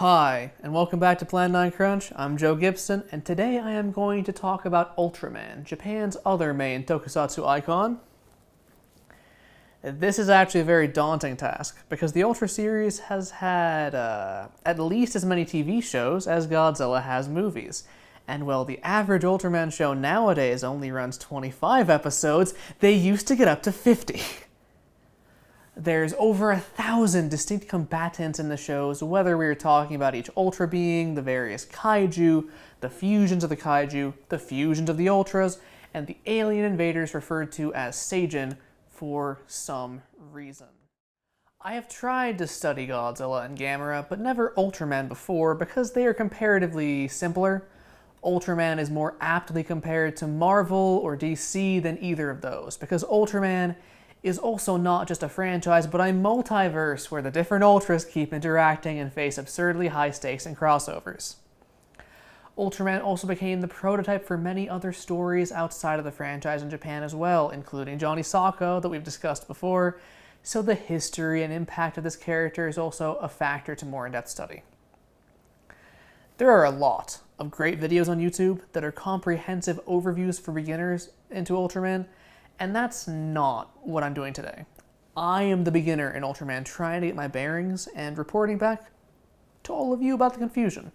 Hi, and welcome back to Plan9Crunch. I'm Joe Gibson, and today I am going to talk about Ultraman, Japan's other main tokusatsu icon. This is actually a very daunting task, because the Ultra Series has had at least as many TV shows as Godzilla has movies. And while the average Ultraman show nowadays only runs 25 episodes, they used to get up to 50. There's over 1,000 distinct combatants in the shows, whether we are talking about each Ultra being, the various kaiju, the fusions of the kaiju, the fusions of the Ultras, and the alien invaders referred to as Seijin for some reason. I have tried to study Godzilla and Gamera, but never Ultraman before because they are comparatively simpler. Ultraman is more aptly compared to Marvel or DC than either of those, because Ultraman is also not just a franchise, but a multiverse where the different Ultras keep interacting and face absurdly high stakes and crossovers. Ultraman also became the prototype for many other stories outside of the franchise in Japan as well, including Johnny Sokko that we've discussed before, so the history and impact of this character is also a factor to more in-depth study. There are a lot of great videos on YouTube that are comprehensive overviews for beginners into Ultraman, and that's not what I'm doing today. I am the beginner in Ultraman trying to get my bearings and reporting back to all of you about the confusion.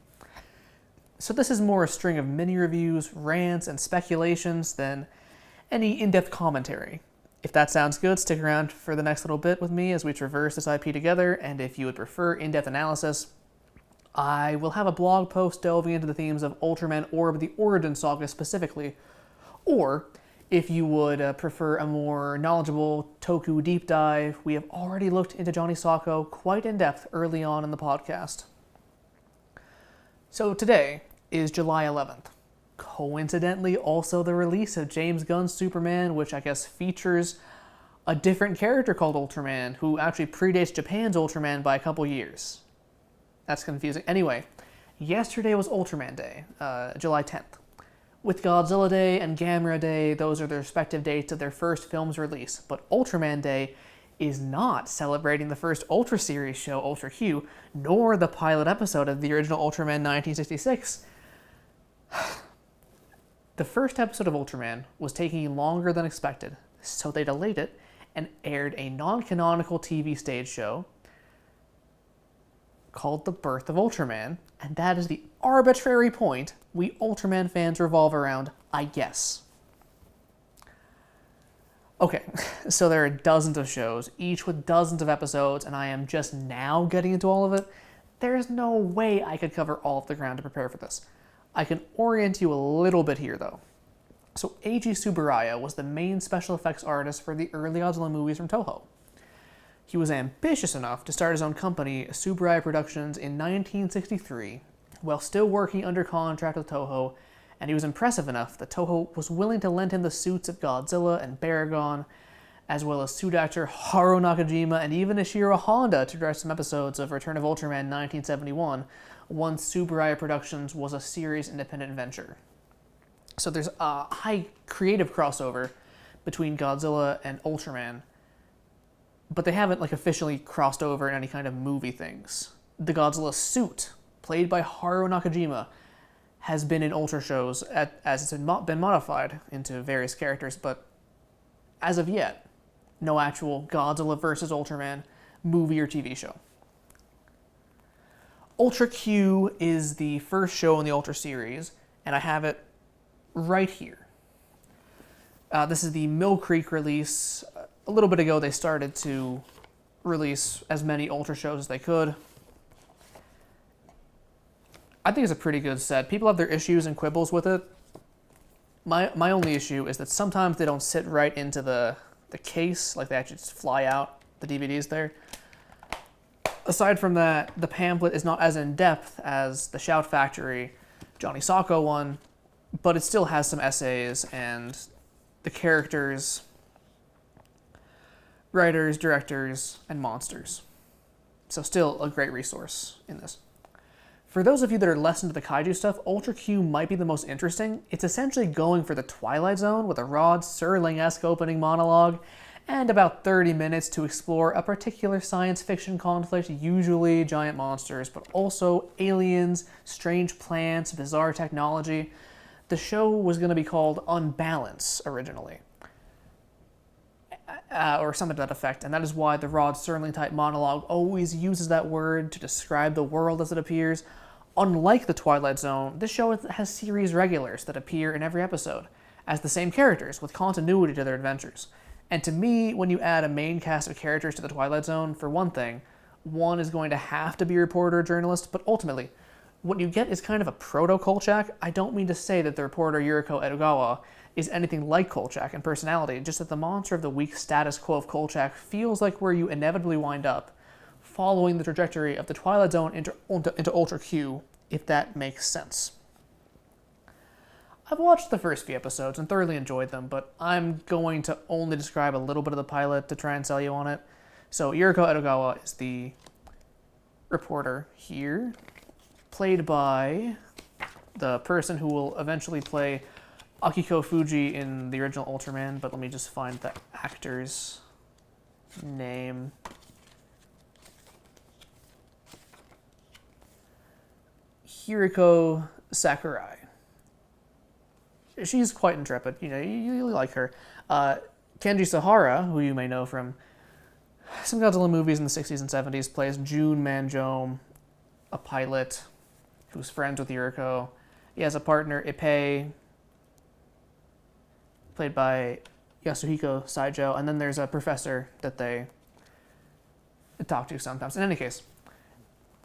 So this is more a string of mini reviews, rants, and speculations than any in-depth commentary. If that sounds good, stick around for the next little bit with me as we traverse this IP together, and if you would prefer in-depth analysis, I will have a blog post delving into the themes of Ultraman Orb, the Origin Saga specifically, or if you would prefer a more knowledgeable Toku deep dive, we have already looked into Johnny Sokko quite in depth early on in the podcast. So today is July 11th. Coincidentally, also the release of James Gunn's Superman, which I guess features a different character called Ultraman, who actually predates Japan's Ultraman by a couple years. That's confusing. Anyway, yesterday was Ultraman Day, July 10th. With Godzilla Day and Gamera Day, those are the respective dates of their first film's release, but Ultraman Day is not celebrating the first Ultra Series show, Ultra Q, nor the pilot episode of the original Ultraman 1966. The first episode of Ultraman was taking longer than expected, so they delayed it and aired a non-canonical TV stage show called The Birth of Ultraman, and that is the arbitrary point we Ultraman fans revolve around, I guess. Okay, so there are dozens of shows, each with dozens of episodes, and I am just now getting into all of it. There is no way I could cover all of the ground to prepare for this. I can orient you a little bit here, though. So Eiji Tsuburaya was the main special effects artist for the early Godzilla movies from Toho. He was ambitious enough to start his own company, Tsuburaya Productions, in 1963, while still working under contract with Toho, and he was impressive enough that Toho was willing to lend him the suits of Godzilla and Baragon, as well as suit actor Haruo Nakajima and even Ishiro Honda to direct some episodes of Return of Ultraman 1971, once Tsuburaya Productions was a series independent venture. So there's a high creative crossover between Godzilla and Ultraman, but they haven't officially crossed over in any kind of movie things. The Godzilla suit, played by Haruo Nakajima, has been in Ultra shows as it's been modified into various characters, but as of yet, no actual Godzilla vs. Ultraman movie or TV show. Ultra Q is the first show in the Ultra series, and I have it right here. This is the Mill Creek release. A little bit ago, they started to release as many Ultra shows as they could. I think it's a pretty good set. People have their issues and quibbles with it. My only issue is that sometimes they don't sit right into the case, they actually just fly out, the DVDs there. Aside from that, the pamphlet is not as in-depth as the Shout Factory Johnny Sokko one, but it still has some essays and the characters, writers, directors, and monsters. So still a great resource in this. For those of you that are less into the kaiju stuff, Ultra Q might be the most interesting. It's essentially going for the Twilight Zone with a Rod Serling-esque opening monologue and about 30 minutes to explore a particular science fiction conflict, usually giant monsters, but also aliens, strange plants, bizarre technology. The show was going to be called Unbalance originally, or something to that effect, and that is why the Rod Serling type monologue always uses that word to describe the world as it appears. Unlike The Twilight Zone, this show has series regulars that appear in every episode, as the same characters, with continuity to their adventures. And to me, when you add a main cast of characters to The Twilight Zone, for one thing, one is going to have to be a reporter or journalist, but ultimately, what you get is kind of a proto-Kolchak. I don't mean to say that the reporter Yuriko Edogawa is anything like Kolchak in personality, just that the monster of the weak status quo of Kolchak feels like where you inevitably wind up, following the trajectory of The Twilight Zone into Ultra Q, if that makes sense. I've watched the first few episodes and thoroughly enjoyed them, but I'm going to only describe a little bit of the pilot to try and sell you on it. So Yuriko Edogawa is the reporter here, played by the person who will eventually play Akiko Fuji in the original Ultraman, but let me just find the actor's name. Hiriko Sakurai. She's quite intrepid, you like her. Kenji Sahara, who you may know from some Godzilla movies in the 60s and 70s, plays Jun Manjome, a pilot who's friends with Yuriko. He has a partner, Ippei, played by Yasuhiko Saijo, and then there's a professor that they talk to sometimes. In any case,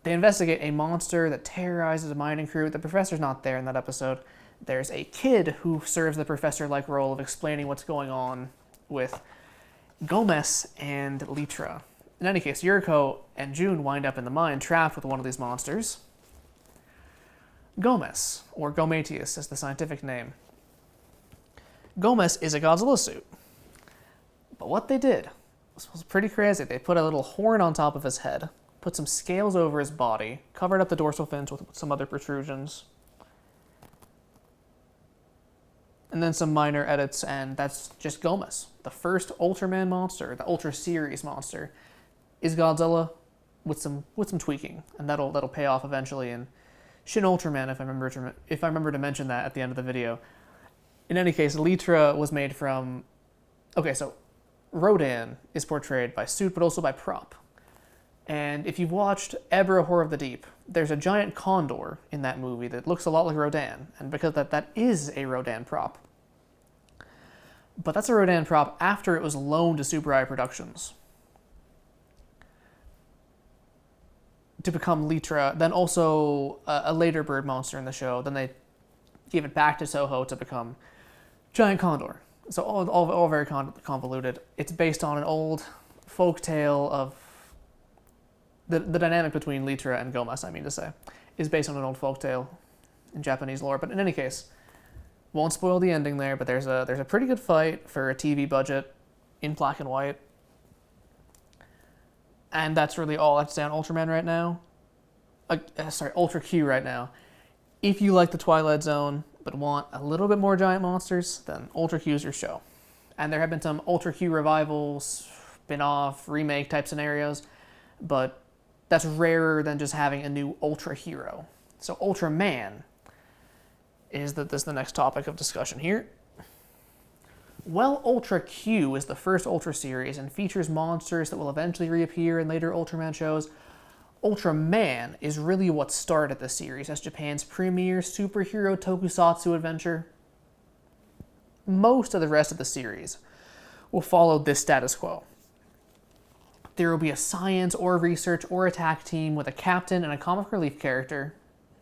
they investigate a monster that terrorizes a mining crew. The professor's not there in that episode. There's a kid who serves the professor-like role of explaining what's going on with Gomez and Litra. In any case, Yuriko and Jun wind up in the mine trapped with one of these monsters. Gomez, or Gomatius is the scientific name. Gomez is a Godzilla suit. But what they did was pretty crazy. They put a little horn on top of his head, put some scales over his body, covered up the dorsal fins with some other protrusions, and then some minor edits, and that's just Gomez. The first Ultraman monster, the Ultra Series monster, is Godzilla with some tweaking, and that'll pay off eventually in Shin Ultraman, if I remember to mention that at the end of the video. In any case, Litra was made from... Okay, so Rodan is portrayed by suit, but also by prop. And if you've watched Ebra Horror of the Deep, there's a giant condor in that movie that looks a lot like Rodan, and because that is a Rodan prop. But that's a Rodan prop after it was loaned to Tsuburaya Productions to become Litra, then also a later bird monster in the show. Then they gave it back to Toho to become Giant Condor. So all very convoluted. It's based on an old folktale of the dynamic between Litra and Gomez, I mean to say, is based on an old folktale in Japanese lore. But in any case, won't spoil the ending there, but there's a pretty good fight for a TV budget in black and white. And that's really all I have to say on Ultraman right now. Ultra Q right now. If you like The Twilight Zone, but want a little bit more giant monsters, then Ultra Q is your show. And there have been some Ultra Q revivals, spin-off, remake type scenarios, but that's rarer than just having a new Ultra hero. So Ultraman is the next topic of discussion here. Well, Ultra Q is the first Ultra series and features monsters that will eventually reappear in later Ultraman shows. Ultraman is really what started the series as Japan's premier superhero tokusatsu adventure. Most of the rest of the series will follow this status quo. There will be a science or research or attack team with a captain and a comic relief character,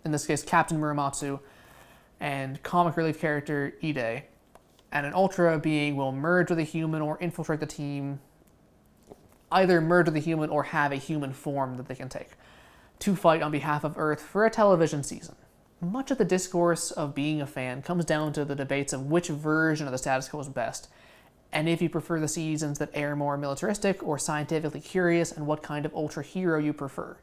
in this case Captain Muramatsu, and comic relief character Ide. And an Ultra being will merge with a human or infiltrate the team, either merge with a human or have a human form that they can take, to fight on behalf of Earth for a television season. Much of the discourse of being a fan comes down to the debates of which version of the status quo is best, and if you prefer the seasons that air more militaristic or scientifically curious, and what kind of Ultra hero you prefer.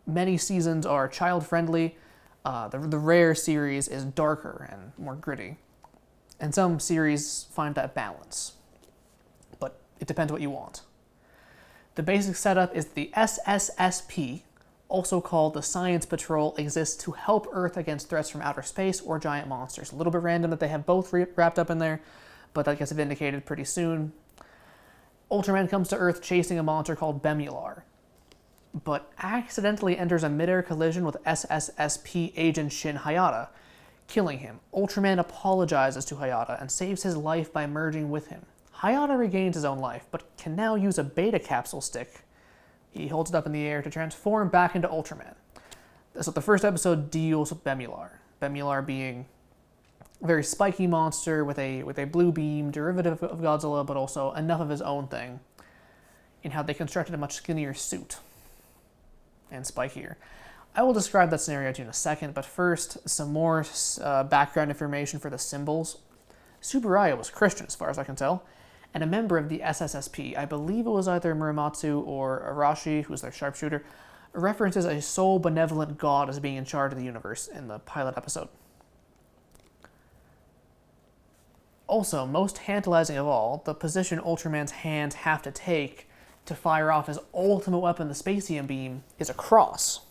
Many seasons are child-friendly, the rare series is darker and more gritty, and some series find that balance. It depends what you want. The basic setup is the SSSP, also called the Science Patrol, exists to help Earth against threats from outer space or giant monsters. A little bit random that they have both wrapped up in there, but that gets vindicated pretty soon. Ultraman comes to Earth chasing a monster called Bemular, but accidentally enters a mid-air collision with SSSP agent Shin Hayata, killing him. Ultraman apologizes to Hayata and saves his life by merging with him. Hayata regains his own life, but can now use a beta capsule stick. He holds it up in the air to transform back into Ultraman. So the first episode deals with Bemular. Bemular being a very spiky monster with a blue beam, derivative of Godzilla, but also enough of his own thing, in how they constructed a much skinnier suit and spikier. I will describe that scenario to you in a second, but first, some more background information for the symbols. Tsuburaya was Christian, as far as I can tell, and a member of the SSSP. I believe it was either Muramatsu or Arashi, who's their sharpshooter, references a sole benevolent god as being in charge of the universe in the pilot episode. Also, most tantalizing of all, the position Ultraman's hands have to take to fire off his ultimate weapon, the Spacium Beam, is a cross.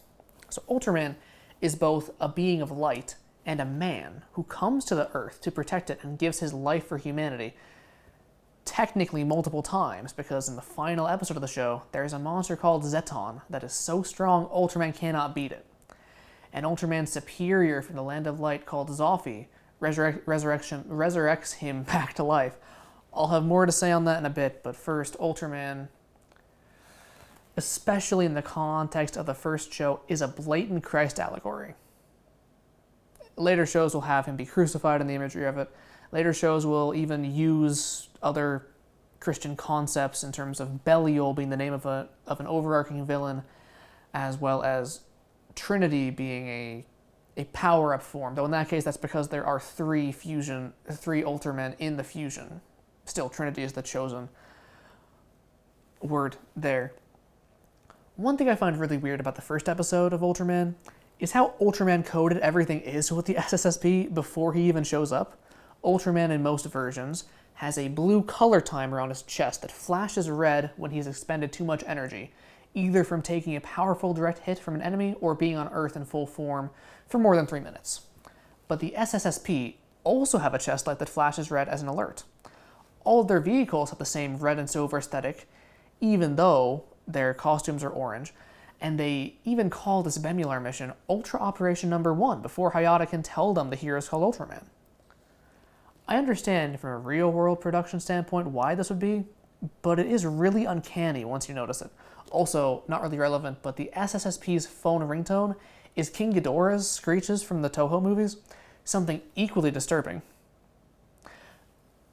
So Ultraman is both a being of light and a man who comes to the Earth to protect it and gives his life for humanity, technically multiple times, because in the final episode of the show, there is a monster called Zetton that is so strong Ultraman cannot beat it. An Ultraman superior from the Land of Light called Zoffy resurrects him back to life. I'll have more to say on that in a bit, but first, Ultraman, especially in the context of the first show, is a blatant Christ allegory. Later shows will have him be crucified in the imagery of it. Later shows will even use other Christian concepts in terms of Belial being the name of an overarching villain, as well as Trinity being a power-up form, though in that case that's because there are three Ultramen in the fusion. Still, Trinity is the chosen word there. One thing I find really weird about the first episode of Ultraman is how Ultraman coded everything is with the SSSP before he even shows up. Ultraman in most versions has a blue color timer on his chest that flashes red when he's expended too much energy, either from taking a powerful direct hit from an enemy or being on Earth in full form for more than 3 minutes. But the SSSP also have a chest light that flashes red as an alert. All of their vehicles have the same red and silver aesthetic, even though their costumes are orange, and they even call this Bemular mission Ultra Operation Number 1 before Hayata can tell them the hero's called Ultraman. I understand from a real-world production standpoint why this would be, but it is really uncanny once you notice it. Also, not really relevant, but the SSSP's phone ringtone is King Ghidorah's screeches from the Toho movies, something equally disturbing.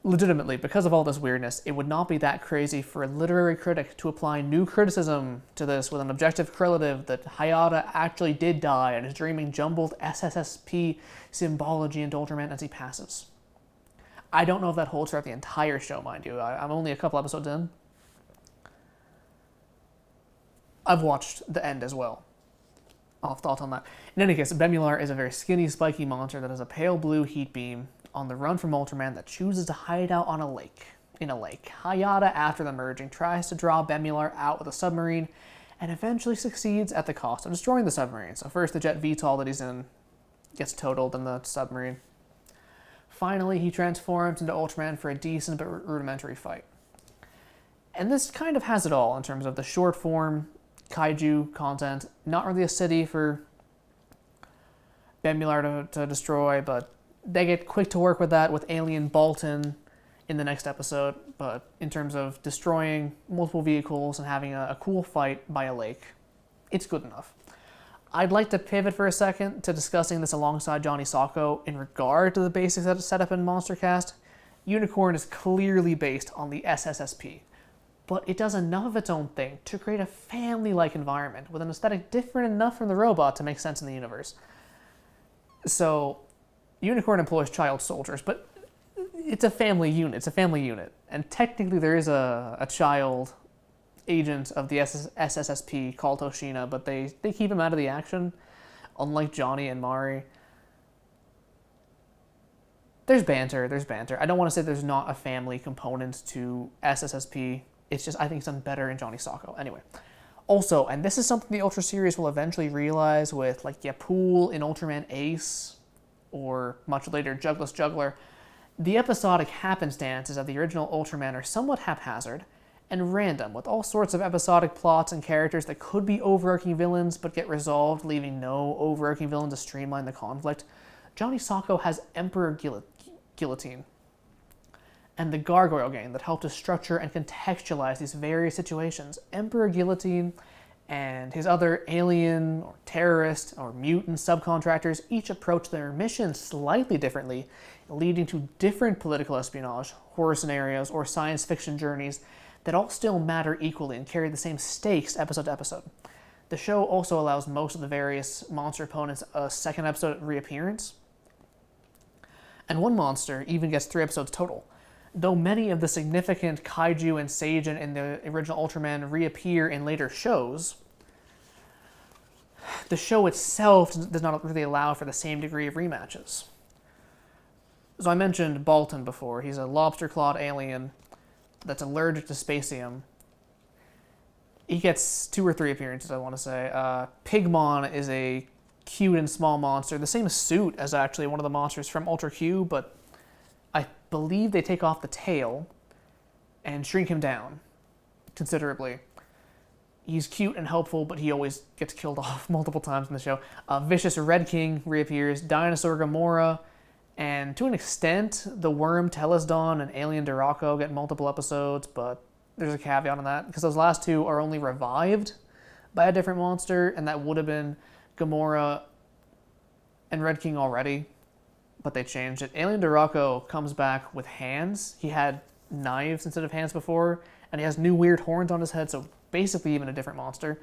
Legitimately, because of all this weirdness, it would not be that crazy for a literary critic to apply new criticism to this with an objective correlative that Hayata actually did die and is dreaming jumbled SSSP symbology into Ultraman as he passes. I don't know if that holds throughout the entire show, mind you. I'm only a couple episodes in. I've watched the end as well. I'll have thoughts on that. In any case, Bemular is a very skinny, spiky monster that has a pale blue heat beam on the run from Ultraman that chooses to hide out on a lake. Hayata, after the merging, tries to draw Bemular out with a submarine and eventually succeeds at the cost of destroying the submarine. So first the jet VTOL that he's in gets totaled in the submarine. Finally, he transforms into Ultraman for a decent but rudimentary fight. And this kind of has it all in terms of the short form kaiju content. Not really a city for Bemular to destroy, but they get quick to work with that with Alien Bolton in the next episode. But in terms of destroying multiple vehicles and having a cool fight by a lake, it's good enough. I'd like to pivot for a second to discussing this alongside Johnny Sacco in regard to the basic setup in Monster Cast. Unicorn is clearly based on the SSSP, but it does enough of its own thing to create a family-like environment with an aesthetic different enough from the robot to make sense in the universe. So, Unicorn employs child soldiers, but it's a family unit. And technically there is a child agent of the SSSP called Toshina, but they keep him out of the action, unlike Johnny and Mari. There's banter. I don't want to say there's not a family component to SSSP. It's just I think it's done better in Johnny Sokko. Anyway. Also, and this is something the Ultra Series will eventually realize with like Yapul in Ultraman Ace, or much later Jugless Juggler, the episodic happenstances of the original Ultraman are somewhat haphazard and random, with all sorts of episodic plots and characters that could be overarching villains but get resolved, leaving no overarching villain to streamline the conflict. Johnny Sokko has Emperor Guillotine and the Gargoyle Gang that help to structure and contextualize these various situations. Emperor Guillotine and his other alien or terrorist or mutant subcontractors each approach their mission slightly differently, leading to different political espionage, horror scenarios, or science fiction journeys that all still matter equally and carry the same stakes episode to episode. The show also allows most of the various monster opponents a second episode reappearance, and one monster even gets 3 episodes total. Though many of the significant kaiju and seijin in the original Ultraman reappear in later shows, the show itself does not really allow for the same degree of rematches. So I mentioned Baltan before. He's a lobster-clawed alien that's allergic to spacium. He gets 2 or 3 appearances, I want to say. Pigmon is a cute and small monster. The same suit as actually one of the monsters from Ultra Q, but I believe they take off the tail and shrink him down considerably. He's cute and helpful, but he always gets killed off multiple times in the show. Vicious Red King reappears, Dinosaur Gomora, and to an extent, the Worm Telesdon and Alien Duraco get multiple episodes, but there's a caveat on that, because those last 2 are only revived by a different monster, and that would have been Gomora and Red King already, but they changed it. Alien Duraco comes back with hands. He had knives instead of hands before, and he has new weird horns on his head, so basically even a different monster.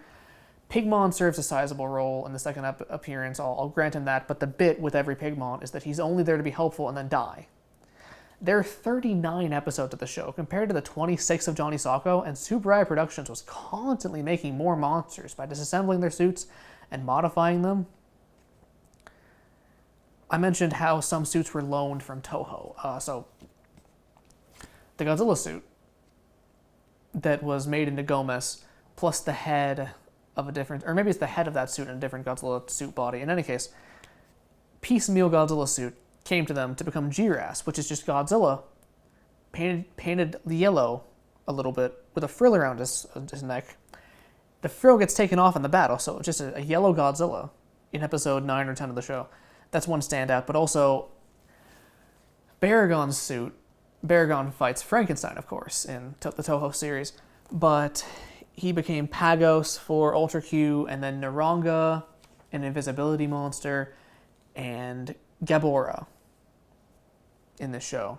Pigmon serves a sizable role in the second appearance, I'll grant him that, but the bit with every Pigmon is that he's only there to be helpful and then die. There are 39 episodes of the show, compared to the 26 of Johnny Sokko, and Tsuburaya Productions was constantly making more monsters by disassembling their suits and modifying them. I mentioned how some suits were loaned from Toho. So the Godzilla suit that was made into Gomez, plus the head of a different, or maybe it's the head of that suit in a different Godzilla suit body. In any case, piecemeal Godzilla suit came to them to become Jiras, which is just Godzilla painted yellow a little bit with a frill around his neck. The frill gets taken off in the battle, so it's just a yellow Godzilla in episode 9 or 10 of the show. That's one standout, but also Baragon's suit. Baragon fights Frankenstein, of course, in the Toho series, but he became Pagos for Ultra Q, and then Naranga, an invisibility monster, and Gabora in this show.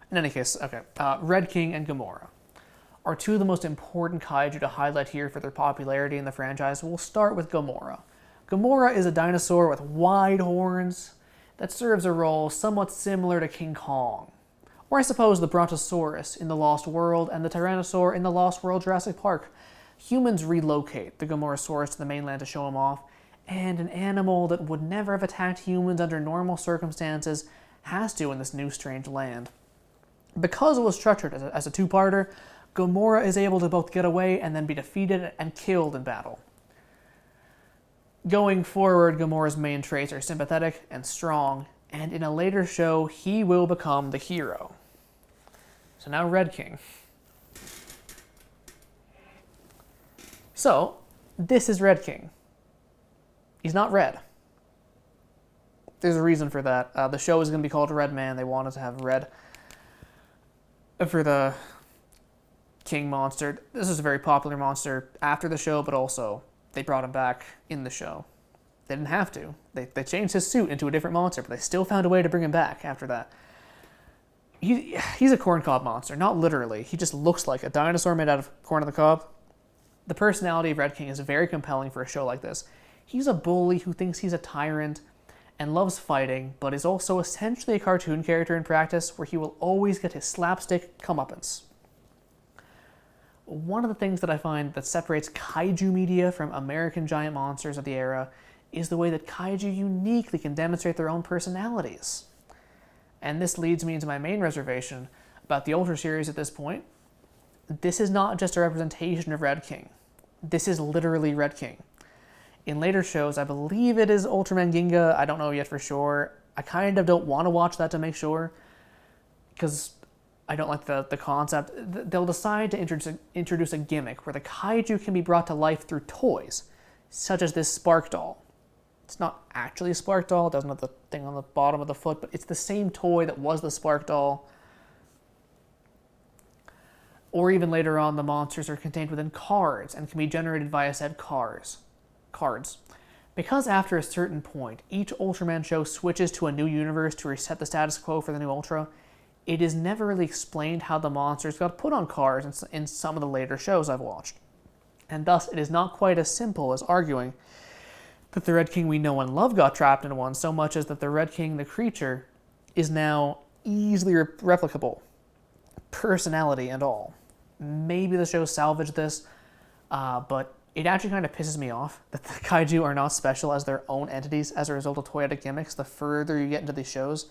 In any case, okay, Red King and Gomora are 2 of the most important kaiju to highlight here for their popularity in the franchise. We'll start with Gomora. Gomora is a dinosaur with wide horns that serves a role somewhat similar to King Kong, or I suppose the Brontosaurus in The Lost World and the Tyrannosaur in The Lost World Jurassic Park. Humans relocate the Gomorasaurus to the mainland to show him off, and an animal that would never have attacked humans under normal circumstances has to in this new strange land. Because it was structured as a 2-parter, Gomora is able to both get away and then be defeated and killed in battle. Going forward, Gomora's main traits are sympathetic and strong, and in a later show, he will become the hero. So now Red King. So, this is Red King. He's not red. There's a reason for that. The show is going to be called Red Man. They wanted to have red for the King monster. This is a very popular monster after the show, but also they brought him back in the show. They didn't have to. They changed his suit into a different monster, but they still found a way to bring him back after that. He's a corncob monster, not literally. He just looks like a dinosaur made out of corn on the cob. The personality of Red King is very compelling for a show like this. He's a bully who thinks he's a tyrant and loves fighting, but is also essentially a cartoon character in practice where he will always get his slapstick comeuppance. One of the things that I find that separates kaiju media from American giant monsters of the era is the way that kaiju uniquely can demonstrate their own personalities. And this leads me into my main reservation about the Ultra Series at this point. This is not just a representation of Red King. This is literally Red King. In later shows, I believe it is Ultraman Ginga. I don't know yet for sure. I kind of don't want to watch that to make sure, because I don't like the concept. They'll decide to introduce a gimmick where the kaiju can be brought to life through toys, such as this Spark Doll. It's not actually a Spark Doll. It doesn't have the thing on the bottom of the foot, but it's the same toy that was the Spark Doll. Or even later on, the monsters are contained within cards and can be generated via said cards. Because after a certain point, each Ultraman show switches to a new universe to reset the status quo for the new Ultra, it is never really explained how the monsters got put on cards in some of the later shows I've watched. And thus, it is not quite as simple as arguing that the Red King we know and love got trapped in one, so much as that the Red King, the creature, is now easily replicable, personality and all. Maybe the show salvaged this, but it actually kind of pisses me off that the kaiju are not special as their own entities as a result of toyetic gimmicks the further you get into these shows.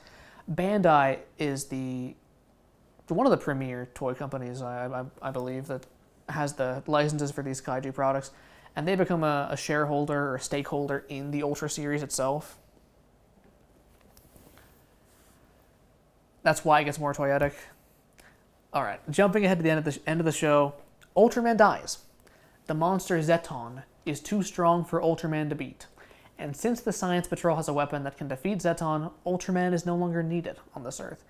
Bandai is one of the premier toy companies, I believe, that has the licenses for these kaiju products, and they become a shareholder or a stakeholder in the Ultra Series itself. That's why it gets more toyetic. Alright, jumping ahead to the end of the show, Ultraman dies. The monster Zetton is too strong for Ultraman to beat, and since the Science Patrol has a weapon that can defeat Zetton, Ultraman is no longer needed on this Earth.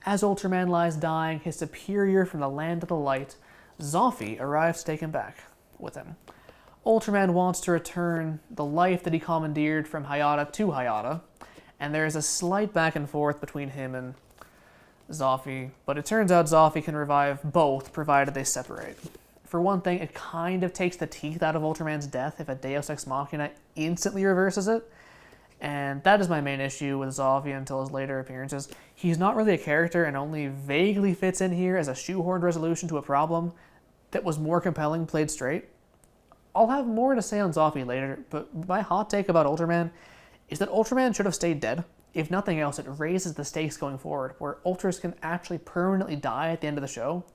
As Ultraman lies dying, his superior from the Land of the Light, Zophy, arrives to take him back with him. Ultraman wants to return the life that he commandeered from Hayata to Hayata, and there is a slight back and forth between him and Zophy, but it turns out Zophy can revive both, provided they separate. For one thing, it kind of takes the teeth out of Ultraman's death if a Deus Ex Machina instantly reverses it, and that is my main issue with Zophy until his later appearances. He's not really a character and only vaguely fits in here as a shoehorned resolution to a problem that was more compelling played straight. I'll have more to say on Zophy later, but my hot take about Ultraman is that Ultraman should have stayed dead. If nothing else, it raises the stakes going forward, where Ultras can actually permanently die at the end of the show.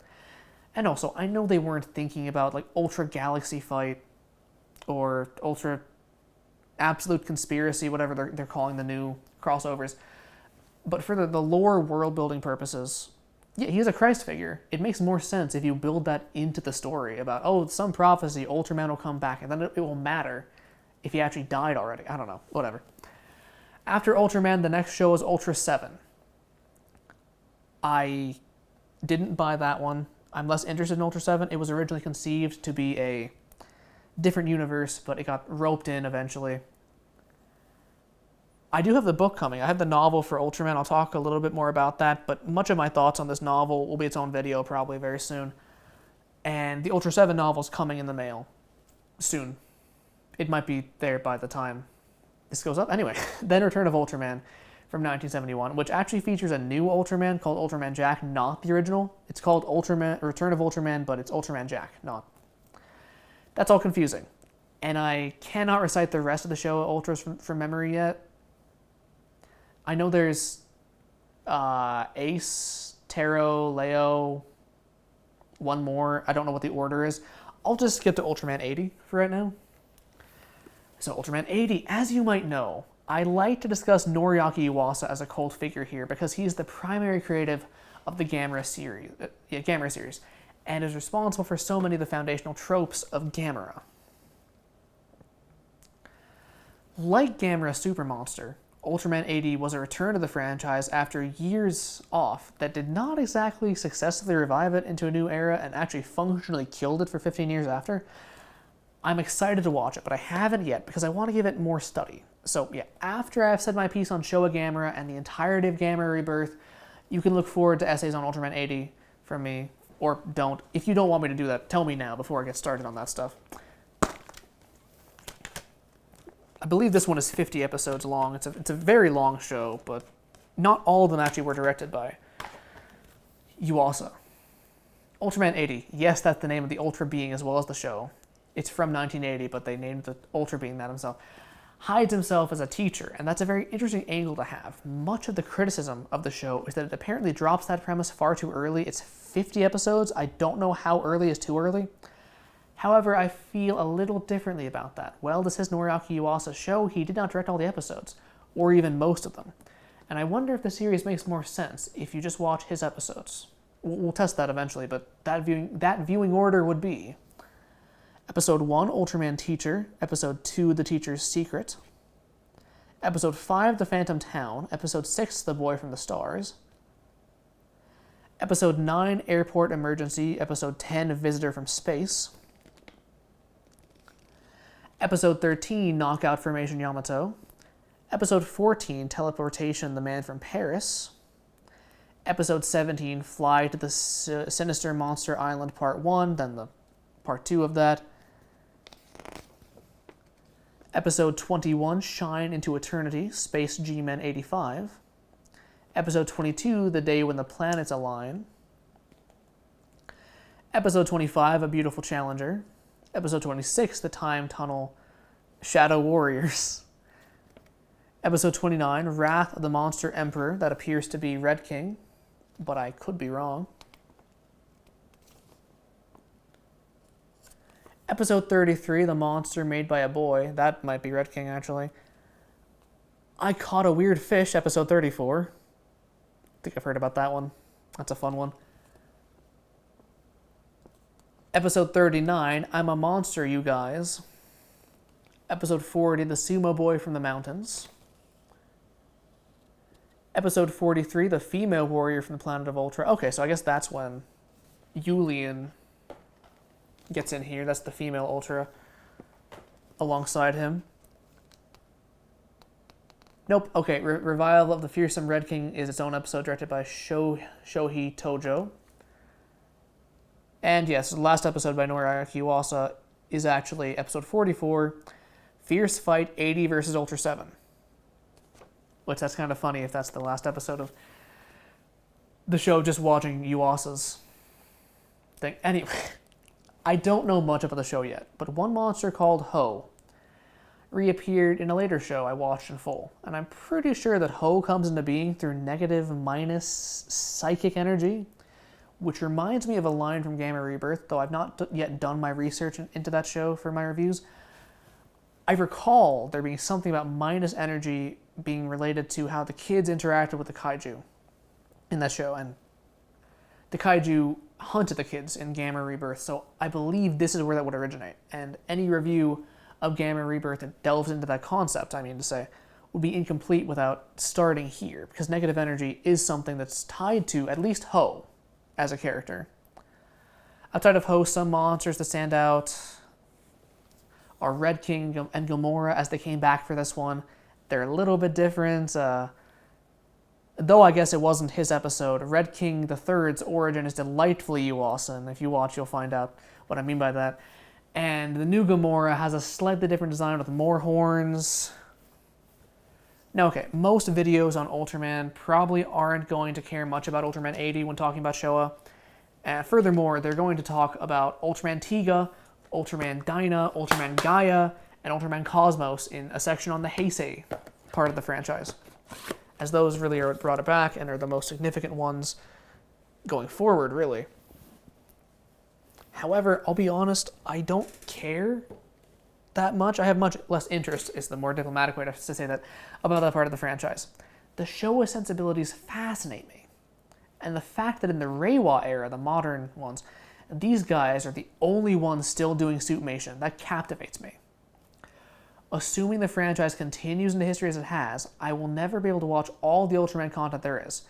And also, I know they weren't thinking about like Ultra Galaxy Fight or Ultra Absolute Conspiracy, whatever they're calling the new crossovers. But for the lore world building purposes, yeah, he's a Christ figure. It makes more sense if you build that into the story about, oh, some prophecy, Ultraman will come back, and then it will matter if he actually died already. I don't know, whatever. After Ultraman, the next show is Ultra 7. I didn't buy that one. I'm less interested in Ultra 7. It was originally conceived to be a different universe, but it got roped in eventually. I do have the book coming. I have the novel for Ultraman. I'll talk a little bit more about that, but much of my thoughts on this novel will be its own video probably very soon. And the Ultra 7 novel is coming in the mail soon. It might be there by the time this goes up. Anyway, then Return of Ultraman from 1971, which actually features a new Ultraman called Ultraman Jack, not the original. It's called Return of Ultraman, but it's Ultraman Jack, not. That's all confusing. And I cannot recite the rest of the show Ultras from memory yet. I know there's Ace, Taro, Leo, one more. I don't know what the order is. I'll just skip to Ultraman 80 for right now. So Ultraman 80, as you might know, I like to discuss Noriaki Iwasa as a cult figure here because he's the primary creative of the Gamera series, and is responsible for so many of the foundational tropes of Gamera. Like Gamera Super Monster, Ultraman 80 was a return to the franchise after years off that did not exactly successfully revive it into a new era and actually functionally killed it for 15 years after. I'm excited to watch it, but I haven't yet because I want to give it more study. So yeah, after I've said my piece on Showa Gamera and the entirety of Gamera Rebirth, you can look forward to essays on Ultraman 80 from me, or don't. If you don't want me to do that, tell me now before I get started on that stuff. I believe this one is 50 episodes long. It's a very long show, but not all of them actually were directed by Yuasa. Ultraman 80, yes, that's the name of the Ultra being as well as the show. It's from 1980, but they named the Ultra being that himself. hides himself as a teacher, and that's a very interesting angle to have. Much of the criticism of the show is that it apparently drops that premise far too early. It's 50 episodes. I don't know how early is too early. However, I feel a little differently about that. Well, this is Noriaki Yuasa's show. He did not direct all the episodes, or even most of them. And I wonder if the series makes more sense if you just watch his episodes. We'll test that eventually, but that viewing order would be Episode 1, Ultraman Teacher. Episode 2, The Teacher's Secret. Episode 5, The Phantom Town. Episode 6, The Boy from the Stars. Episode 9, Airport Emergency. Episode 10, Visitor from Space. Episode 13, Knockout Formation Yamato. Episode 14, Teleportation, The Man from Paris. Episode 17, Fly to the Sinister Monster Island Part 1, then the Part 2 of that. Episode 21, Shine into Eternity, Space G-Men 85. Episode 22, The Day When the Planets Align. Episode 25, A Beautiful Challenger. Episode 26, The Time Tunnel Shadow Warriors. Episode 29, Wrath of the Monster Emperor, that appears to be Red King, but I could be wrong. Episode 33, The Monster Made by a Boy. That might be Red King, actually. I Caught a Weird Fish, episode 34. I think I've heard about that one. That's a fun one. Episode 39, I'm a Monster, You Guys. Episode 40, The Sumo Boy from the Mountains. Episode 43, The Female Warrior from the Planet of Ultra. Okay, so I guess that's when Yulian gets in here. That's the female Ultra alongside him. Nope. Okay, Revival of the Fearsome Red King is its own episode directed by Shohei Tojo. And yes, the last episode by Noriaki Yuasa is actually episode 44, Fierce Fight 80 versus Ultra 7. Which that's kind of funny if that's the last episode of the show, just watching Yuasa's thing. Anyway, I don't know much about the show yet, but one monster called Ho reappeared in a later show I watched in full, and I'm pretty sure that Ho comes into being through negative minus psychic energy, which reminds me of a line from Gamma Rebirth, though I've not yet done my research into that show for my reviews. I recall there being something about minus energy being related to how the kids interacted with the kaiju in that show, and the kaiju hunted the kids in Gamma Rebirth, so I believe this is where that would originate, and any review of Gamma Rebirth that delves into that concept, I mean to say, would be incomplete without starting here, because negative energy is something that's tied to at least Ho as a character. Outside of Ho, some monsters that stand out are Red King and Gomora as they came back for this one. They're a little bit different, though I guess it wasn't his episode. Red King III's origin is delightfully Yuasa, and if you watch, you'll find out what I mean by that. And the new Gomora has a slightly different design with more horns. Now, okay, most videos on Ultraman probably aren't going to care much about Ultraman 80 when talking about Showa. And furthermore, they're going to talk about Ultraman Tiga, Ultraman Dyna, Ultraman Gaia, and Ultraman Cosmos in a section on the Heisei part of the franchise, as those really are what brought it back and are the most significant ones going forward, really. However, I'll be honest, I don't care that much. I have much less interest, is the more diplomatic way to say that, about that part of the franchise. The Showa sensibilities fascinate me. And the fact that in the Reiwa era, the modern ones, these guys are the only ones still doing suitmation, that captivates me. Assuming the franchise continues into history as it has, I will never be able to watch all the Ultraman content there is.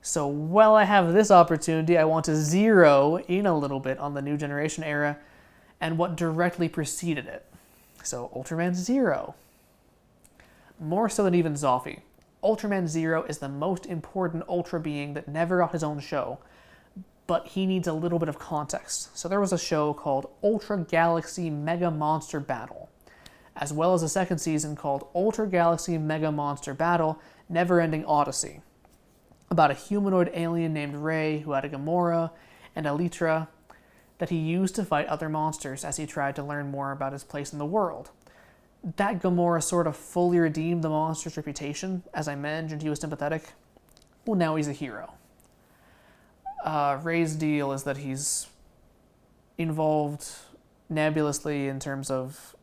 So while I have this opportunity, I want to zero in a little bit on the New Generation era and what directly preceded it. So Ultraman Zero. More so than even Zoffy, Ultraman Zero is the most important Ultra being that never got his own show, but he needs a little bit of context. So there was a show called Ultra Galaxy Mega Monster Battle, as well as a second season called Ultra Galaxy Mega Monster Battle Never-Ending Odyssey, about a humanoid alien named Ray who had a Gomora and Elytra that he used to fight other monsters as he tried to learn more about his place in the world. that Gomora sort of fully redeemed the monster's reputation. As I mentioned, he was sympathetic. Well, now he's a hero. Ray's deal is that he's involved nebulously in terms of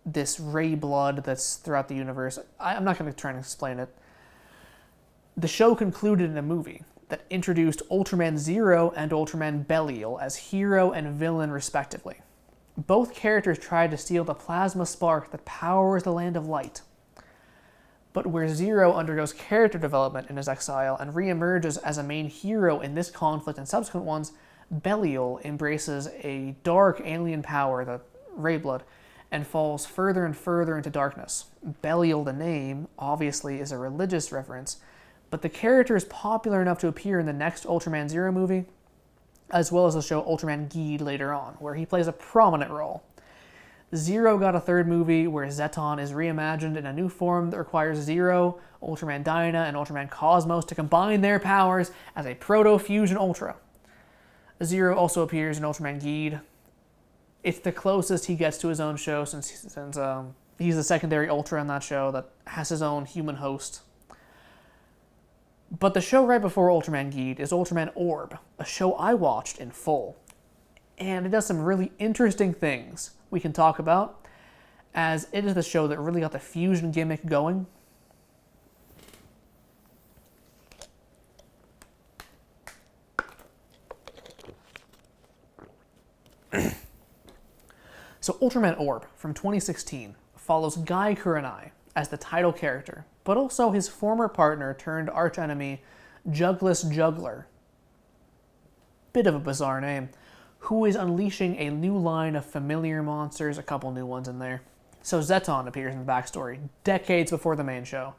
this Ray blood that's throughout the universe. I'm not going to try and explain it. The show concluded in a movie that introduced Ultraman Zero and Ultraman Belial as hero and villain respectively. Both characters tried to steal the plasma spark that powers the Land of Light. But where Zero undergoes character development in his exile and reemerges as a main hero in this conflict and subsequent ones, Belial embraces a dark alien power, the Ray blood, and falls further and further into darkness. Belial, the name, obviously is a religious reference, but the character is popular enough to appear in the next Ultraman Zero movie, as well as the show Ultraman Geed later on, where he plays a prominent role. Zero got a third movie where Zetton is reimagined in a new form that requires Zero, Ultraman Dyna, and Ultraman Cosmos to combine their powers as a proto-fusion Ultra. Zero also appears in Ultraman Geed. It's the closest he gets to his own show since he's the secondary Ultra in that show that has his own human host. But the show right before Ultraman Geed is Ultraman Orb, a show I watched in full. And it does some really interesting things we can talk about, as it is the show that really got the fusion gimmick going. So Ultraman Orb from 2016 follows Guy Kurenai as the title character, but also his former partner turned archenemy, Jugless Juggler. Bit of a bizarre name. Who is unleashing a new line of familiar monsters, a couple new ones in there. So Zetton appears in the backstory, decades before the main show,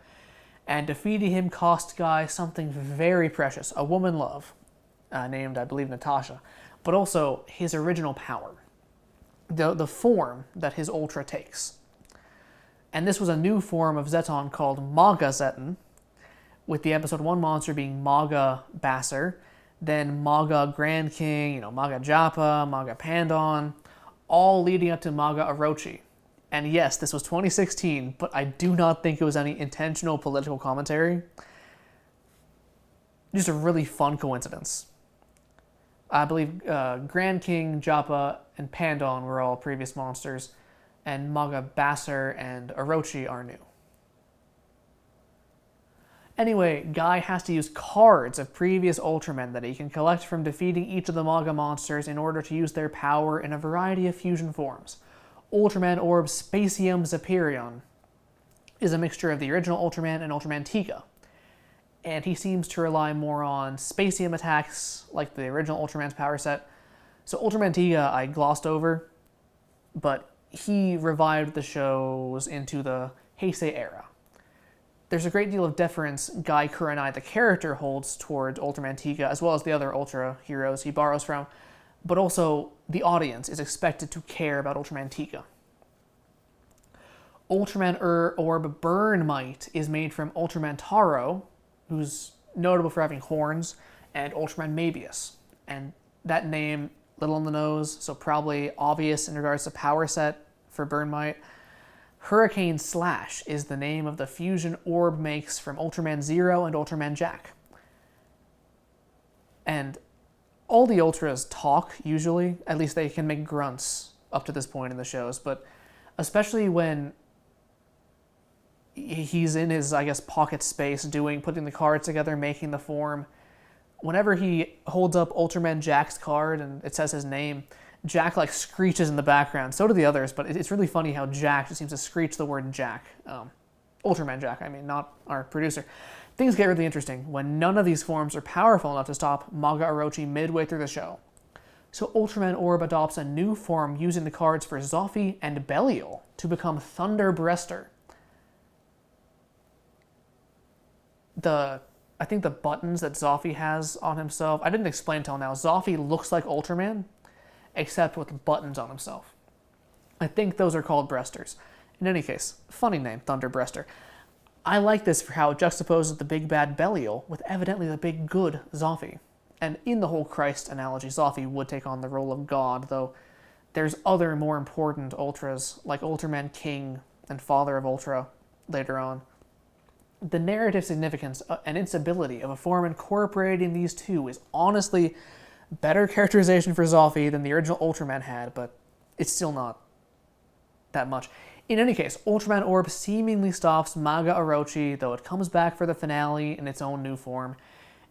and defeating him cost Guy something very precious, a woman love, named, I believe, Natasha, but also his original power, the form that his Ultra takes. And this was a new form of Zetton called Maga Zetton, with the episode 1 monster being Maga Basser, then Maga Grand King, Maga Japa, Maga Pandon, all leading up to Maga Orochi. And yes, this was 2016, but I do not think it was any intentional political commentary. Just a really fun coincidence. I believe Grand King, Japa, and Pandon were all previous monsters, and Maga Basser and Orochi are new. Anyway, Guy has to use cards of previous Ultramen that he can collect from defeating each of the Maga monsters in order to use their power in a variety of fusion forms. Ultraman Orb Spacium Zaperion is a mixture of the original Ultraman and Ultraman Tiga, and he seems to rely more on Spacium attacks like the original Ultraman's power set. So Ultraman Tiga I glossed over, but he revived the shows into the Heisei era. There's a great deal of deference Guy Kurenai, the character, holds towards Ultraman Tiga, as well as the other Ultra heroes he borrows from, but also the audience is expected to care about Ultraman Tiga. Ultraman Orb Burn Might is made from Ultraman Taro, who's notable for having horns, and Ultraman Mabius. And that name, little on the nose, so probably obvious in regards to power set for Burn Might. Hurricane Slash is the name of the fusion Orb makes from Ultraman Zero and Ultraman Jack. And all the Ultras talk, usually. At least they can make grunts up to this point in the shows, but especially when he's in his, pocket space putting the cards together, making the form. Whenever he holds up Ultraman Jack's card and it says his name, Jack screeches in the background. So do the others, but it's really funny how Jack just seems to screech the word Jack. Ultraman Jack, not our producer. Things get really interesting when none of these forms are powerful enough to stop Maga Orochi midway through the show. So Ultraman Orb adopts a new form using the cards for Zophi and Belial to become Thunder Breaster. I think the buttons that Zophi has on himself, I didn't explain until now. Zophi looks like Ultraman, except with buttons on himself. I think those are called breasters. In any case, funny name, Thunder Breaster. I like this for how it juxtaposes the big bad Belial with evidently the big good Zophi. And in the whole Christ analogy, Zophi would take on the role of God, though there's other more important Ultras, like Ultraman King and father of Ultra later on. The narrative significance and instability of a form incorporating these two is honestly better characterization for Zolfi than the original Ultraman had, but it's still not that much. In any case, Ultraman Orb seemingly stops Maga Orochi, though it comes back for the finale in its own new form,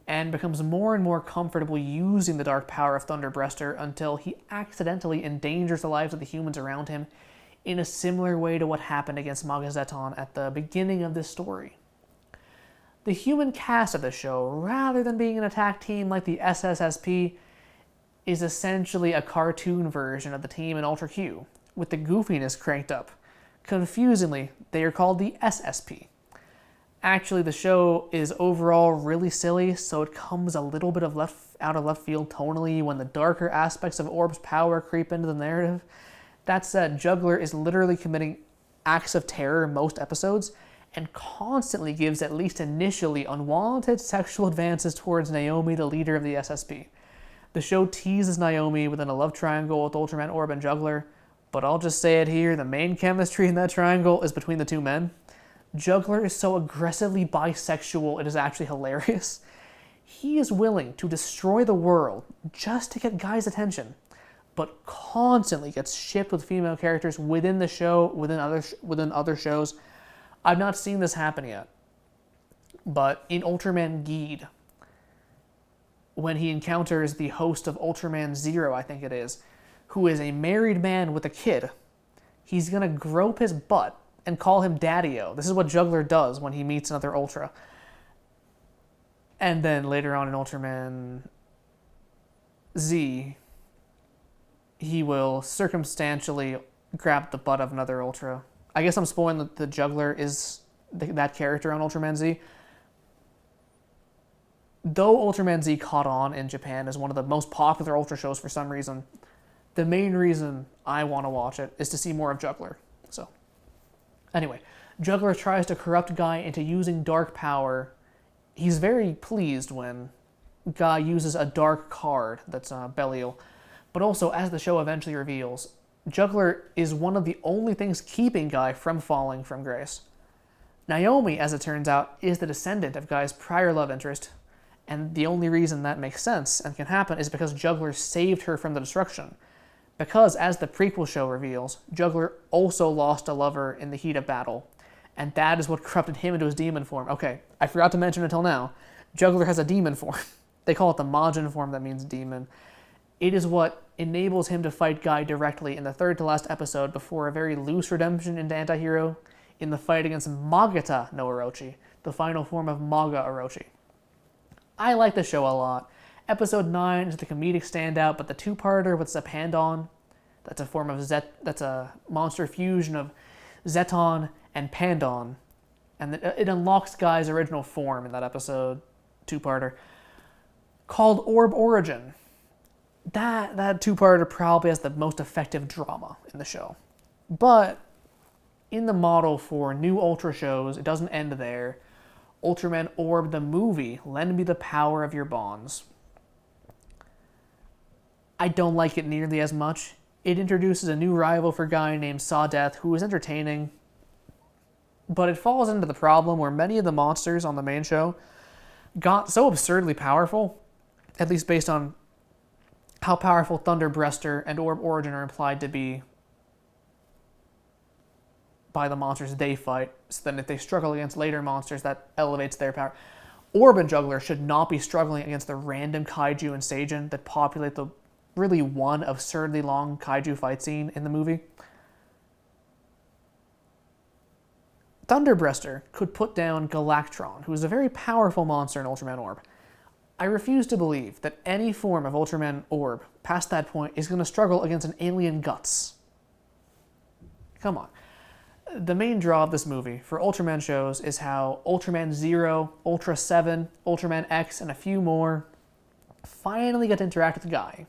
and becomes more and more comfortable using the dark power of Thunderbreaster until he accidentally endangers the lives of the humans around him in a similar way to what happened against Maga Zetton at the beginning of this story. The human cast of the show, rather than being an attack team like the SSSP, is essentially a cartoon version of the team in Ultra Q, with the goofiness cranked up. Confusingly, they are called the SSP. Actually, the show is overall really silly, so it comes a little bit of out of left field tonally when the darker aspects of Orb's power creep into the narrative. That said, Juggler is literally committing acts of terror most episodes, and constantly gives at least initially unwanted sexual advances towards Naomi, the leader of the SSP. The show teases Naomi within a love triangle with Ultraman Orb and Juggler, but I'll just say it here, the main chemistry in that triangle is between the two men. Juggler is so aggressively bisexual, it is actually hilarious. He is willing to destroy the world just to get guys' attention, but constantly gets shipped with female characters within the show, within other shows. I've not seen this happen yet, but in Ultraman Geed, when he encounters the host of Ultraman Zero, I think it is, who is a married man with a kid, he's going to grope his butt and call him Daddy-O. This is what Juggler does when he meets another Ultra. And then later on in Ultraman Z, he will circumstantially grab the butt of another Ultra. I guess I'm spoiling that the Juggler is that character on Ultraman Z. Though Ultraman Z caught on in Japan as one of the most popular Ultra shows for some reason, the main reason I want to watch it is to see more of Juggler. So, anyway, Juggler tries to corrupt Guy into using dark power. He's very pleased when Guy uses a dark card that's Belial. But also, as the show eventually reveals, Juggler is one of the only things keeping Guy from falling from grace. Naomi, as it turns out, is the descendant of Guy's prior love interest, and the only reason that makes sense and can happen is because Juggler saved her from the destruction. Because, as the prequel show reveals, Juggler also lost a lover in the heat of battle, and that is what corrupted him into his demon form. Okay, I forgot to mention until now, Juggler has a demon form. They call it the Majin form, that means demon. It is what enables him to fight Guy directly in the third to last episode before a very loose redemption into antihero in the fight against Magata no Orochi, the final form of Maga Orochi. I like the show a lot. Episode 9 is the comedic standout, but the two-parter with Zepandon, that's a monster fusion of Zetton and Pandon, and it unlocks Guy's original form in that episode, two-parter, called Orb Origin. That two-parter probably has the most effective drama in the show. But in the model for new Ultra shows, it doesn't end there. Ultraman Orb the movie, Lend Me the Power of Your Bonds. I don't like it nearly as much. It introduces a new rival for Guy named Saw Death, who is entertaining, but it falls into the problem where many of the monsters on the main show got so absurdly powerful, at least based on how powerful Thunderbreaster and Orb Origin are implied to be by the monsters they fight, so then if they struggle against later monsters, that elevates their power. Orb and Juggler should not be struggling against the random kaiju and Seijin that populate the really one absurdly long kaiju fight scene in the movie. Thunderbreaster could put down Galactron, who is a very powerful monster in Ultraman Orb. I refuse to believe that any form of Ultraman Orb past that point is going to struggle against an alien Guts. Come on. The main draw of this movie for Ultraman shows is how Ultraman Zero, Ultra 7, Ultraman X, and a few more finally get to interact with Guy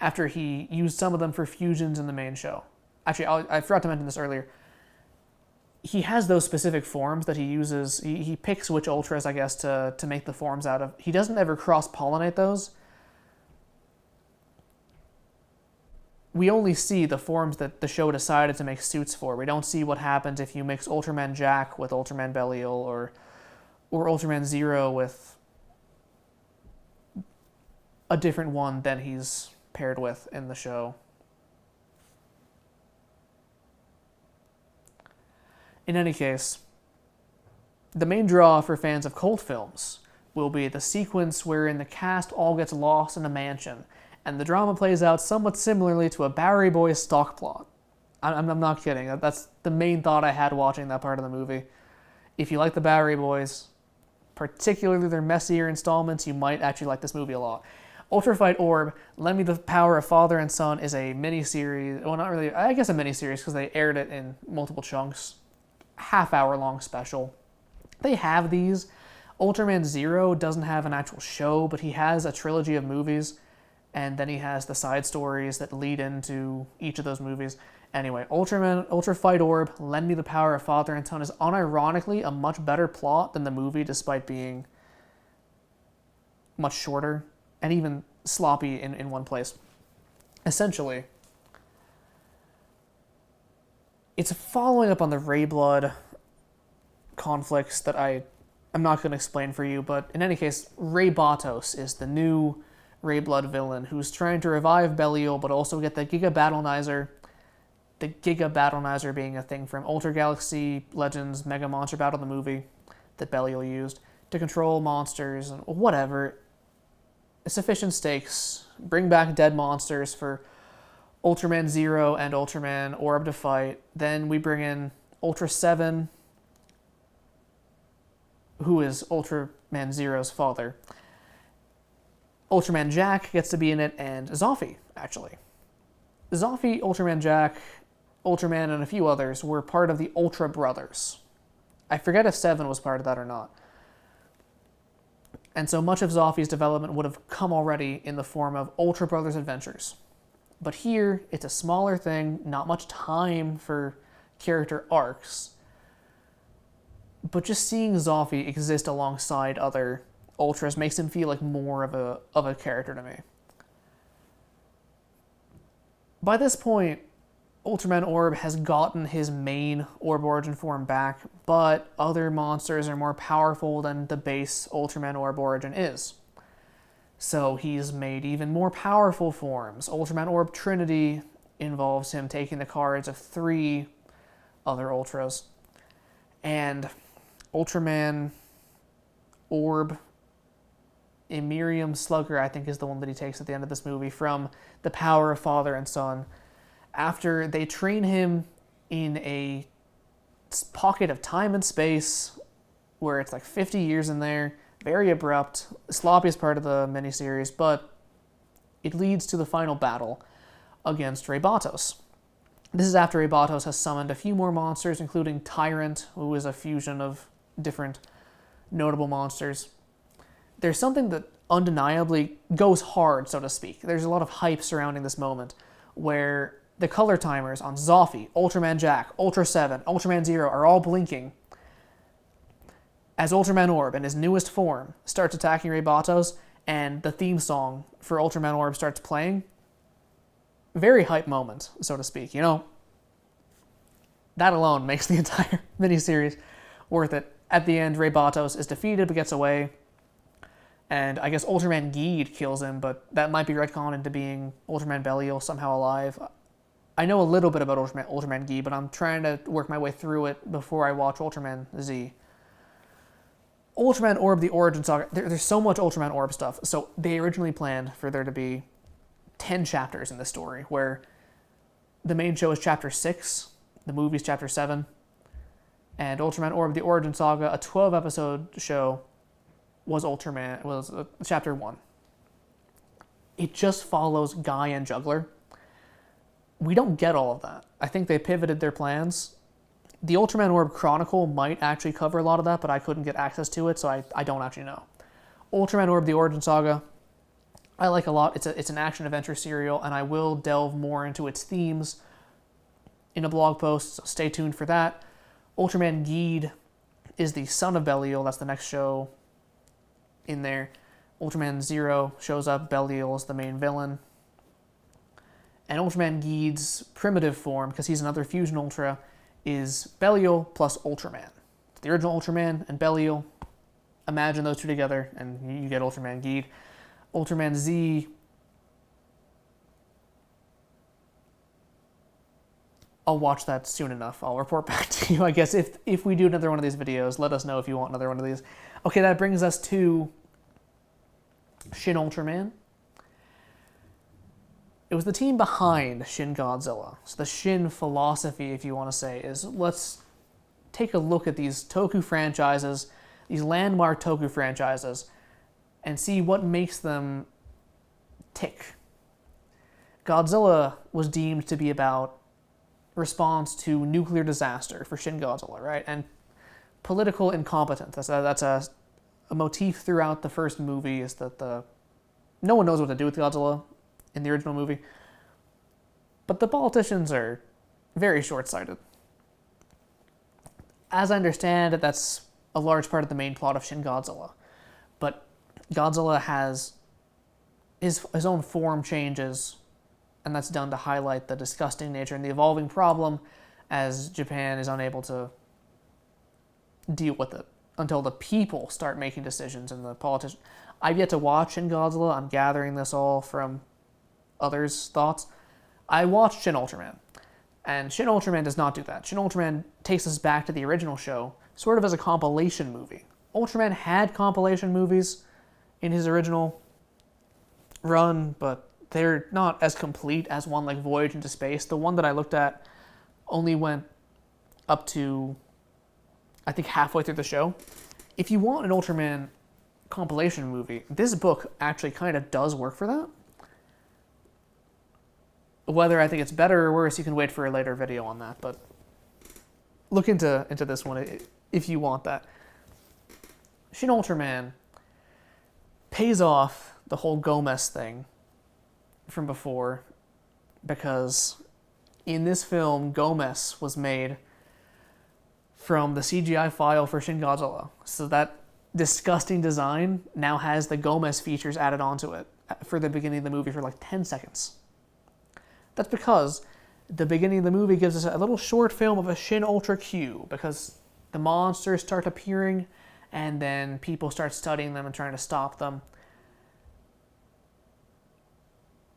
after he used some of them for fusions in the main show. Actually, I forgot to mention this earlier. He has those specific forms that he uses. He picks which Ultras, I guess, to make the forms out of. He doesn't ever cross-pollinate those. we only see the forms that the show decided to make suits for. We don't see what happens if you mix Ultraman Jack with Ultraman Belial, or Ultraman Zero with a different one than he's paired with in the show. In any case, the main draw for fans of cult films will be the sequence wherein the cast all gets lost in a mansion, and the drama plays out somewhat similarly to a Bowery Boys stock plot. I'm not kidding. That's the main thought I had watching that part of the movie. If you like the Bowery Boys, particularly their messier installments, you might actually like this movie a lot. Ultra Fight Orb, Lend Me the Power of Father and Son is a mini-series. Well, not really. I guess a mini-series because they aired it in multiple chunks. Half-hour-long special. They have these. Ultraman Zero doesn't have an actual show, but he has a trilogy of movies, and then he has the side stories that lead into each of those movies. Anyway, Ultra Fight Orb, Lend Me the Power of Father and Son is unironically a much better plot than the movie, despite being much shorter and even sloppy in one place. Essentially, it's following up on the Ray Blood conflicts that I'm not going to explain for you, but in any case, Ray Batos is the new Ray Blood villain who's trying to revive Belial, but also get the Giga Battlenizer. The Giga Battlenizer being a thing from Ultra Galaxy Legends Mega Monster Battle, the movie that Belial used, to control monsters and whatever. Sufficient stakes. Bring back dead monsters for Ultraman Zero and Ultraman Orb to fight. Then we bring in Ultra 7, who is Ultraman Zero's father. Ultraman Jack gets to be in it, and Zoffy, actually. Zoffy, Ultraman Jack, Ultraman, and a few others were part of the Ultra Brothers. I forget if 7 was part of that or not. And so much of Zoffy's development would have come already in the form of Ultra Brothers Adventures. But here, it's a smaller thing, not much time for character arcs. But just seeing Zoffy exist alongside other Ultras makes him feel like more of a character to me. By this point, Ultraman Orb has gotten his main Orb origin form back, but other monsters are more powerful than the base Ultraman Orb origin is. So he's made even more powerful forms. Ultraman Orb Trinity involves him taking the cards of 3 other Ultras. And Ultraman Orb Emirium Slugger, I think, is the one that he takes at the end of this movie from the power of Father and Son. After they train him in a pocket of time and space where it's like 50 years in there, very abrupt, sloppiest part of the miniseries, but it leads to the final battle against Ray Batos. This is after Ray Batos has summoned a few more monsters, including Tyrant, who is a fusion of different notable monsters. There's something that undeniably goes hard, so to speak. There's a lot of hype surrounding this moment, where the color timers on Zoffy, Ultraman Jack, Ultra 7, Ultraman Zero are all blinking as Ultraman Orb, in his newest form, starts attacking Ray Batos, and the theme song for Ultraman Orb starts playing. Very hype moment, so to speak. You know, that alone makes the entire miniseries worth it. At the end, Ray Batos is defeated but gets away, and I guess Ultraman Geed kills him, but that might be retconned into being Ultraman Belial somehow alive. I know a little bit about Ultraman Geed, but I'm trying to work my way through it before I watch Ultraman Z. Ultraman Orb, the Origin Saga, there's so much Ultraman Orb stuff. So they originally planned for there to be 10 chapters in this story, where the main show is chapter 6, the movie's chapter 7, and Ultraman Orb, the Origin Saga, a 12-episode show, was chapter 1. It just follows Guy and Juggler. We don't get all of that. I think they pivoted their plans. The Ultraman Orb Chronicle might actually cover a lot of that, but I couldn't get access to it, so I don't actually know. Ultraman Orb, the Origin Saga, I like a lot. It's an action-adventure serial, and I will delve more into its themes in a blog post, so stay tuned for that. Ultraman Geed is the son of Belial. That's the next show in there. Ultraman Zero shows up. Belial is the main villain. And Ultraman Geed's primitive form, because he's another fusion Ultra, is Belial plus Ultraman. The original Ultraman and Belial, imagine those two together, and you get Ultraman Geed. Ultraman Z, I'll watch that soon enough. I'll report back to you, I guess. If we do another one of these videos, let us know if you want another one of these. Okay, that brings us to Shin Ultraman. It was the team behind Shin Godzilla. So the Shin philosophy, if you want to say, is let's take a look at these Toku franchises, these landmark Toku franchises, and see what makes them tick. Godzilla was deemed to be about response to nuclear disaster for Shin Godzilla, right? And political incompetence. That's a motif throughout the first movie, is that no one knows what to do with Godzilla in the original movie. But the politicians are very short-sighted. As I understand it, that's a large part of the main plot of Shin Godzilla. But Godzilla has his own form changes, and that's done to highlight the disgusting nature and the evolving problem, as Japan is unable to deal with it until the people start making decisions and the politicians. I've yet to watch Shin Godzilla. I'm gathering this all from others' thoughts. I watched Shin Ultraman, and Shin Ultraman does not do that. Shin Ultraman takes us back to the original show, sort of as a compilation movie. Ultraman had compilation movies in his original run, but they're not as complete as one like Voyage into Space. The one that I looked at only went up to, I think, halfway through the show. If you want an Ultraman compilation movie, this book actually kind of does work for that. Whether I think it's better or worse, you can wait for a later video on that, but look into this one if you want that. Shin Ultraman pays off the whole Gomez thing from before, because in this film, Gomez was made from the CGI file for Shin Godzilla. So that disgusting design now has the Gomez features added onto it for the beginning of the movie for like 10 seconds. That's because the beginning of the movie gives us a little short film of a Shin Ultra Q, because the monsters start appearing and then people start studying them and trying to stop them.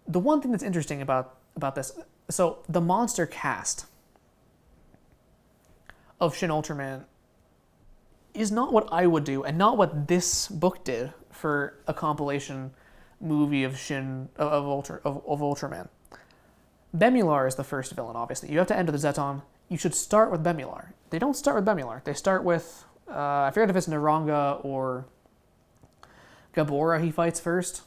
The one thing that's interesting about this, so the monster cast of Shin Ultraman is not what I would do, and not what this book did for a compilation movie of Ultraman. Bemular is the first villain, obviously. You have to enter the Zetton. You should start with Bemular. They don't start with Bemular. They start with, I forget if it's Naranga or Gomora he fights first,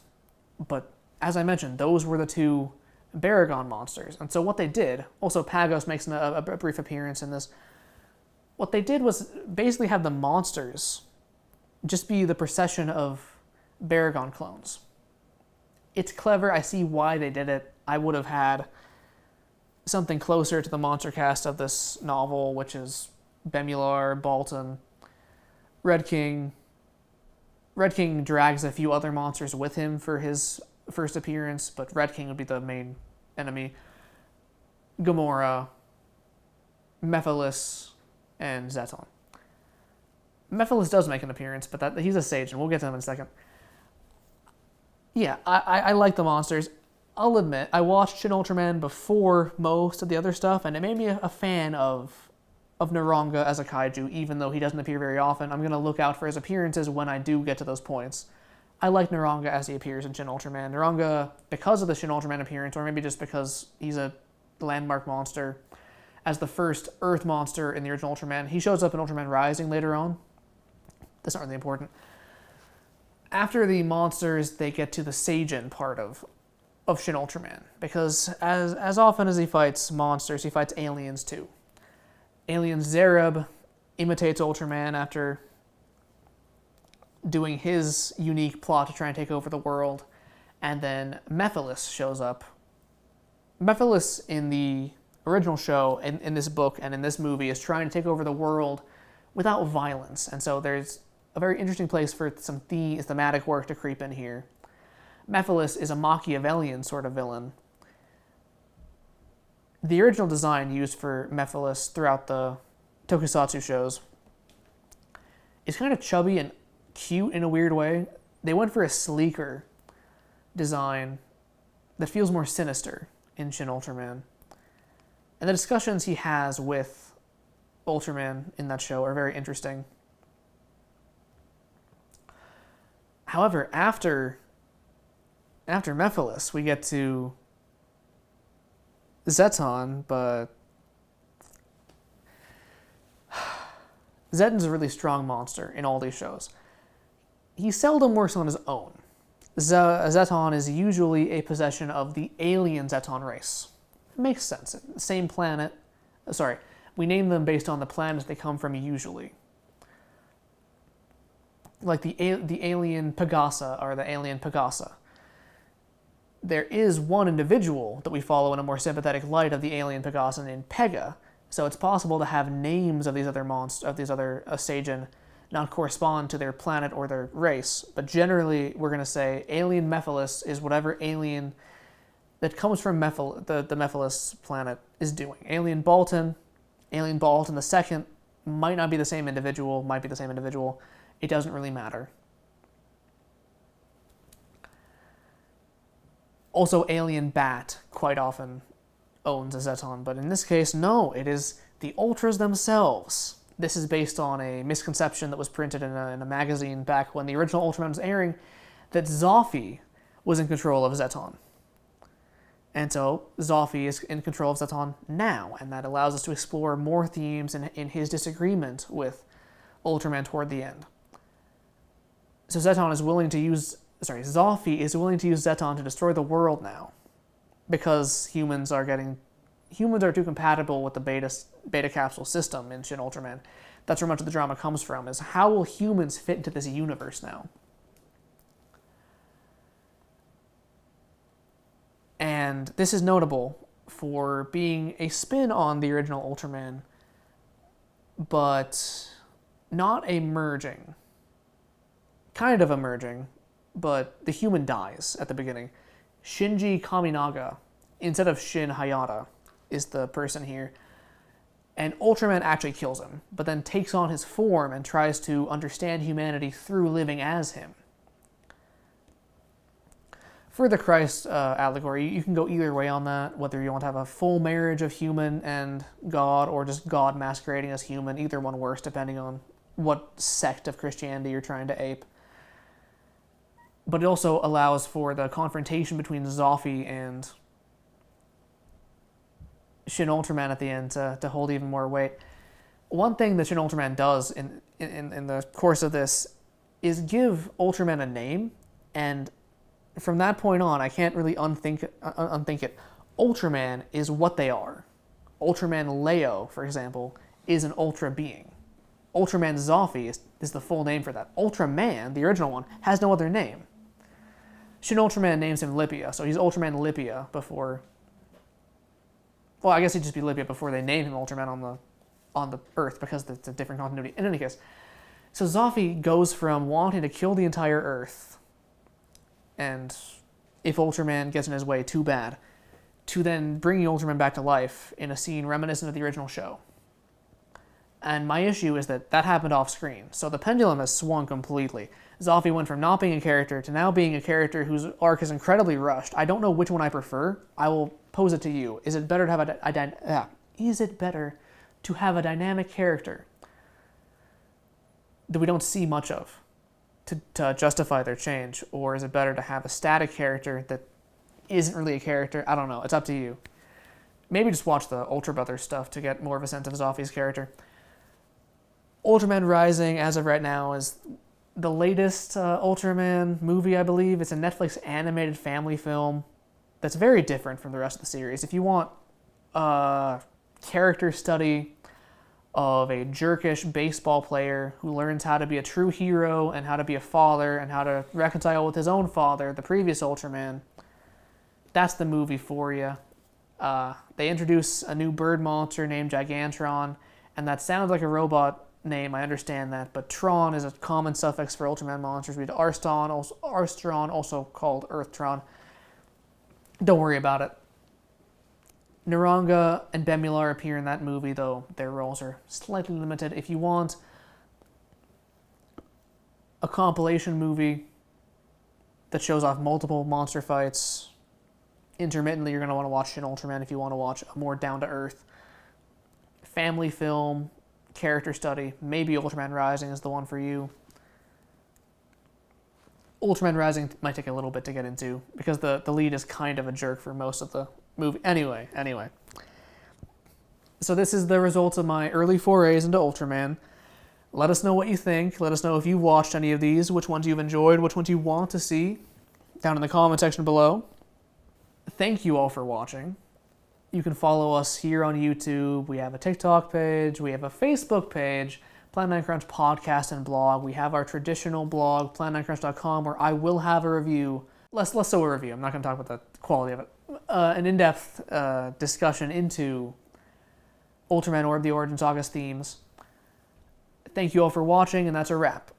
but as I mentioned, those were the two Baragon monsters. And so what they did, also Pagos makes a brief appearance in this, what they did was basically have the monsters just be the procession of Baragon clones. It's clever. I see why they did it. I would have had something closer to the monster cast of this novel, which is Bemular, Baltan, Red King. Red King drags a few other monsters with him for his first appearance, but Red King would be the main enemy. Gomora, Mephiles, and Zetton. Mephiles does make an appearance, but he's a sage, and we'll get to him in a second. Yeah, I like the monsters. I'll admit, I watched Shin Ultraman before most of the other stuff, and it made me a fan of Naranga as a kaiju, even though he doesn't appear very often. I'm going to look out for his appearances when I do get to those points. I like Naranga as he appears in Shin Ultraman. Naranga, because of the Shin Ultraman appearance, or maybe just because he's a landmark monster, as the first Earth monster in the original Ultraman. He shows up in Ultraman Rising later on. That's not really important. After the monsters, they get to the Seijin part of Shin Ultraman, because as often as he fights monsters, he fights aliens too. Alien Zereb imitates Ultraman after doing his unique plot to try and take over the world, and then Mephiles shows up. Mephiles in the original show, in this book and in this movie, is trying to take over the world without violence, and so there's a very interesting place for some thematic work to creep in here. Mephiles is a Machiavellian sort of villain, the original design used for Mephiles throughout the tokusatsu shows is kind of chubby and cute in a weird way. They went for a sleeker design that feels more sinister in Shin Ultraman. And the discussions he has with Ultraman in that show are very interesting. However, after Mephiles, we get to Zetton, but Zetton's a really strong monster in all these shows. He seldom works on his own. Zetton is usually a possession of the alien Zetton race. It makes sense. Same planet. Sorry, we name them based on the planet they come from usually. Like the alien Pegasa or the alien Pegasa. There is one individual that we follow in a more sympathetic light of the alien Pegasa named Pega, so it's possible to have names of these other Asagan not correspond to their planet or their race, but generally we're going to say alien Mephiles is whatever alien that comes from the Mephiles planet is doing. Alien Baltan the second might not be the same individual, might be the same individual. It doesn't really matter. Also, Alien Bat quite often owns a Zetton, but in this case, no, it is the Ultras themselves. This is based on a misconception that was printed in a magazine back when the original Ultraman was airing, that Zophy was in control of Zetton. And so, Zophy is in control of Zetton now, and that allows us to explore more themes in his disagreement with Ultraman toward the end. So Zophy is willing to use Zetton to destroy the world now, because humans are too compatible with the beta capsule system in Shin Ultraman. That's where much of the drama comes from, is how will humans fit into this universe now? And this is notable for being a spin on the original Ultraman, but not a merging. Kind of a merging, but the human dies at the beginning. Shinji Kaminaga, instead of Shin Hayata, is the person here. And Ultraman actually kills him, but then takes on his form and tries to understand humanity through living as him. For the Christ allegory, you can go either way on that, whether you want to have a full marriage of human and God, or just God masquerading as human. Either one works, depending on what sect of Christianity you're trying to ape. But it also allows for the confrontation between Zophy and Shin Ultraman at the end to hold even more weight. One thing that Shin Ultraman does in the course of this is give Ultraman a name, and from that point on, I can't really unthink it. Ultraman is what they are. Ultraman Leo, for example, is an Ultra being. Ultraman Zophy is the full name for that. Ultraman, the original one, has no other name. Shin Ultraman names him Lipia, so he's Ultraman Lipia before... Well, I guess he'd just be Lipia before they name him Ultraman on the Earth, because it's a different continuity. In any case, so Zophy goes from wanting to kill the entire Earth, and if Ultraman gets in his way, too bad, to then bringing Ultraman back to life in a scene reminiscent of the original show. And my issue is that happened off screen, so the pendulum has swung completely. Zophy went from not being a character to now being a character whose arc is incredibly rushed. I don't know which one I prefer. I will pose it to you. Is it better to have a dynamic character that we don't see much of to justify their change, or is it better to have a static character that isn't really a character? I don't know. It's up to you. Maybe just watch the Ultra Brothers stuff to get more of a sense of Zophy's character. Ultraman Rising, as of right now, is the latest Ultraman movie, I believe. It's a Netflix animated family film that's very different from the rest of the series. If you want a character study of a jerkish baseball player who learns how to be a true hero and how to be a father and how to reconcile with his own father, the previous Ultraman, that's the movie for you. They introduce a new bird monster named Gigantron, and that sounds like a robot name, I understand that, but Tron is a common suffix for Ultraman monsters. We had Arstron, also called Earthtron. Don't worry about it. Naranga and Bemular appear in that movie, though their roles are slightly limited. If you want a compilation movie that shows off multiple monster fights, intermittently you're going to want to watch Shin Ultraman. If you want to watch a more down-to-earth family film, character study, maybe Ultraman Rising is the one for you. Ultraman Rising might take a little bit to get into, because the lead is kind of a jerk for most of the movie. Anyway. So this is the results of my early forays into Ultraman. Let us know what you think. Let us know if you watched any of these, which ones you've enjoyed, which ones you want to see, down in the comment section below. Thank you all for watching. You can follow us here on YouTube. We have a TikTok page. We have a Facebook page, Plan9Crunch podcast and blog. We have our traditional blog, Plan9Crunch.com, where I will have a review. Less so a review. I'm not going to talk about the quality of it. An in-depth discussion into Ultraman Orb, the Origin Sagas themes. Thank you all for watching, and that's a wrap.